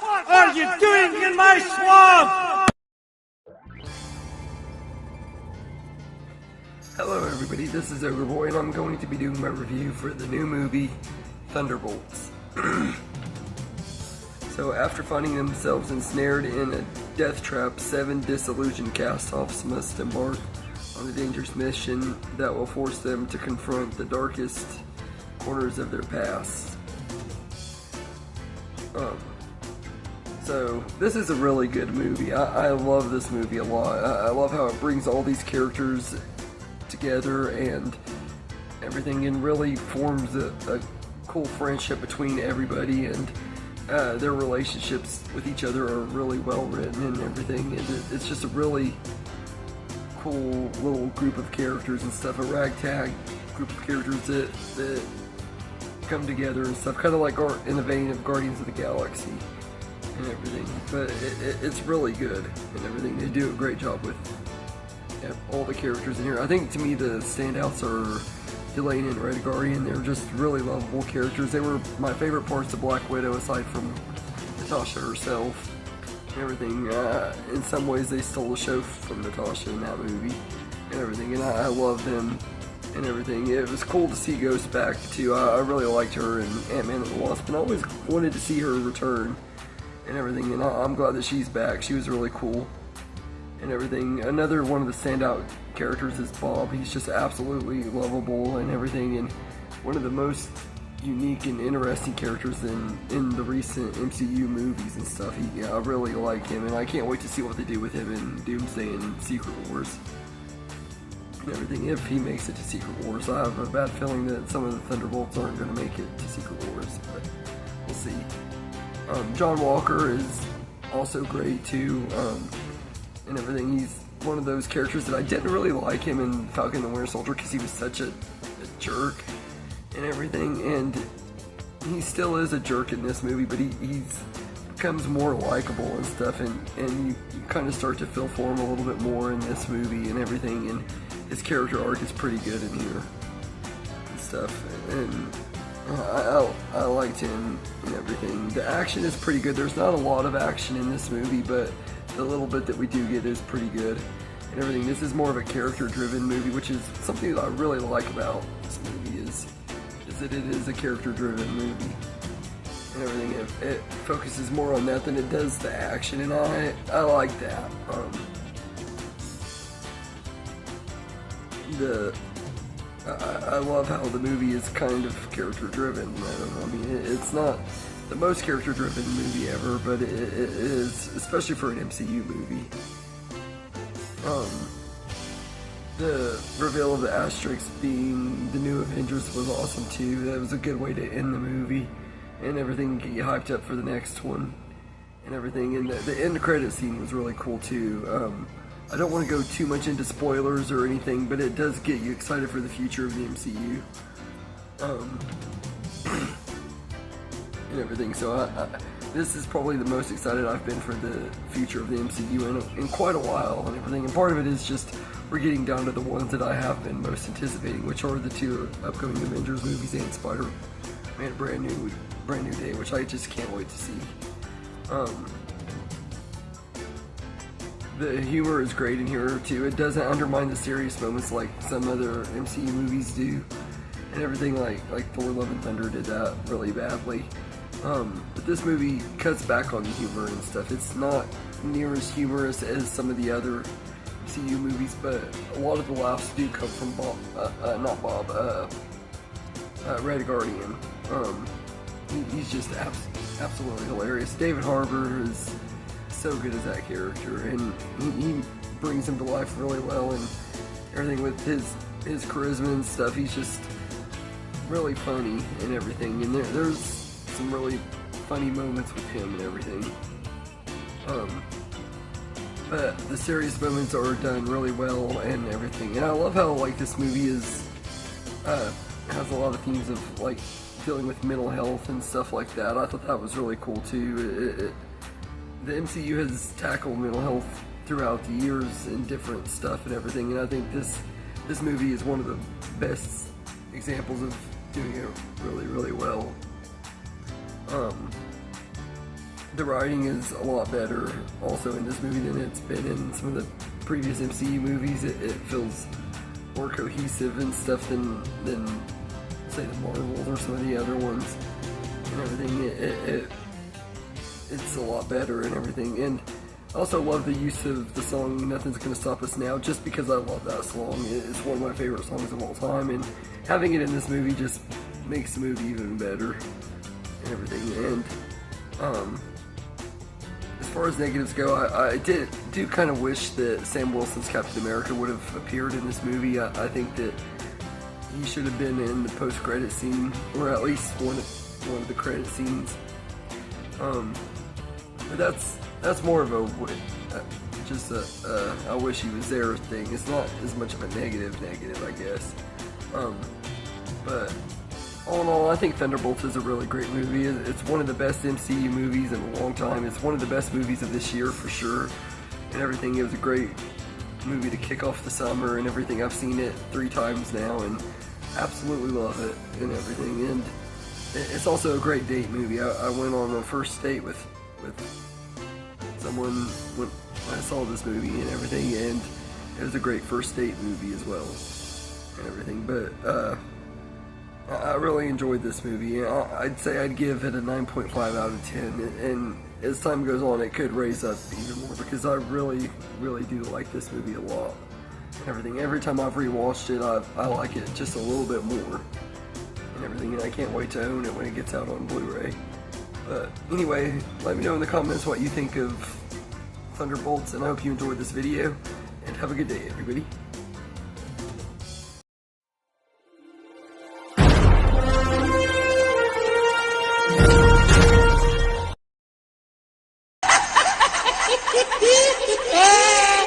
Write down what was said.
What are you doing in my swamp? Hello everybody, this is Overboy and I'm going to be doing my review for the new movie, Thunderbolts. So after finding themselves ensnared in a death trap, 7 disillusioned cast-offs must embark on a dangerous mission that will force them to confront the darkest corners of their past. So this is a really good movie. I love this movie a lot. I love how it brings all these characters together and everything, and really forms a cool friendship between everybody, and their relationships with each other are really well written and everything, and it's just a really cool little group of characters and stuff, a ragtag group of characters that come together and stuff, kind of like in the vein of Guardians of the Galaxy and everything, but it's really good and everything. They do a great job with all the characters in here. I think to me the standouts are Elaine and Red Guardian. They're just really lovable characters. They were my favorite parts of Black Widow aside from Natasha herself and everything. In some ways they stole the show from Natasha in that movie and everything, and I love them and everything. It was cool to see Ghost back too. I really liked her in Ant-Man and the Wasp, and I always wanted to see her return and everything, and I'm glad that she's back. She was really cool and everything. Another one of the standout characters is Bob. He's just absolutely lovable and everything, and one of the most unique and interesting characters in the recent MCU movies and stuff. I really like him, and I can't wait to see what they do with him in Doomsday and Secret Wars and everything, if he makes it to Secret Wars. I have a bad feeling that some of the Thunderbolts aren't going to make it to Secret Wars, but we'll see. John Walker is also great too, and everything. He's one of those characters that I didn't really like him in Falcon and the Winter Soldier because he was such a jerk and everything, and he still is a jerk in this movie, but he's becomes more likable and stuff, and you kind of start to feel for him a little bit more in this movie and everything, and his character arc is pretty good in here and stuff, and I liked him and everything. The action is pretty good. There's not a lot of action in this movie, but the little bit that we do get is pretty good and everything. This is more of a character-driven movie, which is something that I really like about this movie, is that it is a character-driven movie and everything. It focuses more on that than it does the action, and I like that. I love how the movie is kind of character-driven. I mean, it's not the most character-driven movie ever, but it is, especially for an MCU movie. The reveal of the Asterix being the new Avengers was awesome too. That was a good way to end the movie and everything, get you hyped up for the next one and everything. And the end credit scene was really cool too. I don't want to go too much into spoilers or anything, but it does get you excited for the future of the MCU and everything. So this is probably the most excited I've been for the future of the MCU in quite a while and everything. And part of it is just we're getting down to the ones that I have been most anticipating, which are the 2 upcoming Avengers movies and Spider-Man Brand New Day, which I just can't wait to see. The humor is great in here too. It doesn't undermine the serious moments like some other MCU movies do and everything, like Thor Love and Thunder did that really badly. But this movie cuts back on the humor and stuff. It's not near as humorous as some of the other MCU movies, but a lot of the laughs do come from Red Guardian. He's just absolutely hilarious. David Harbour is so good as that character, and he brings him to life really well and everything with his charisma and stuff. He's just really funny and everything, and there's some really funny moments with him and everything. But the serious moments are done really well and everything, and I love how this movie has a lot of themes of dealing with mental health and stuff like that. I thought that was really cool too. The MCU has tackled mental health throughout the years in different stuff and everything, and I think this movie is one of the best examples of doing it really, really well. The writing is a lot better also in this movie than it's been in some of the previous MCU movies. It feels more cohesive and stuff than say the Marvels or some of the other ones and everything. It's a lot better and everything. And I also love the use of the song Nothing's Gonna Stop Us Now, just because I love that song. It's one of my favorite songs of all time, and having it in this movie just makes the movie even better and everything. And as far as negatives go, I do kind of wish that Sam Wilson's Captain America would have appeared in this movie. I think that he should have been in the post-credit scene, or at least one of the credit scenes. But that's more of a I wish he was there thing. It's not as much of a negative, I guess. But all in all, I think Thunderbolts is a really great movie. It's one of the best MCU movies in a long time. It's one of the best movies of this year for sure, and everything. It was a great movie to kick off the summer and everything. I've seen it 3 times now and absolutely love it and everything. And it's also a great date movie. I went on a first date with someone when I saw this movie and everything, and it was a great first date movie as well and everything. But I really enjoyed this movie. I'd say I'd give it a 9.5 out of 10, and as time goes on it could raise up even more, because I really do like this movie a lot and everything. Every time I've rewatched it, I like it just a little bit more and everything, and I can't wait to own it when it gets out on Blu-ray. But anyway, let me know in the comments what you think of Thunderbolts, and I hope you enjoyed this video, and have a good day, everybody. Yeah!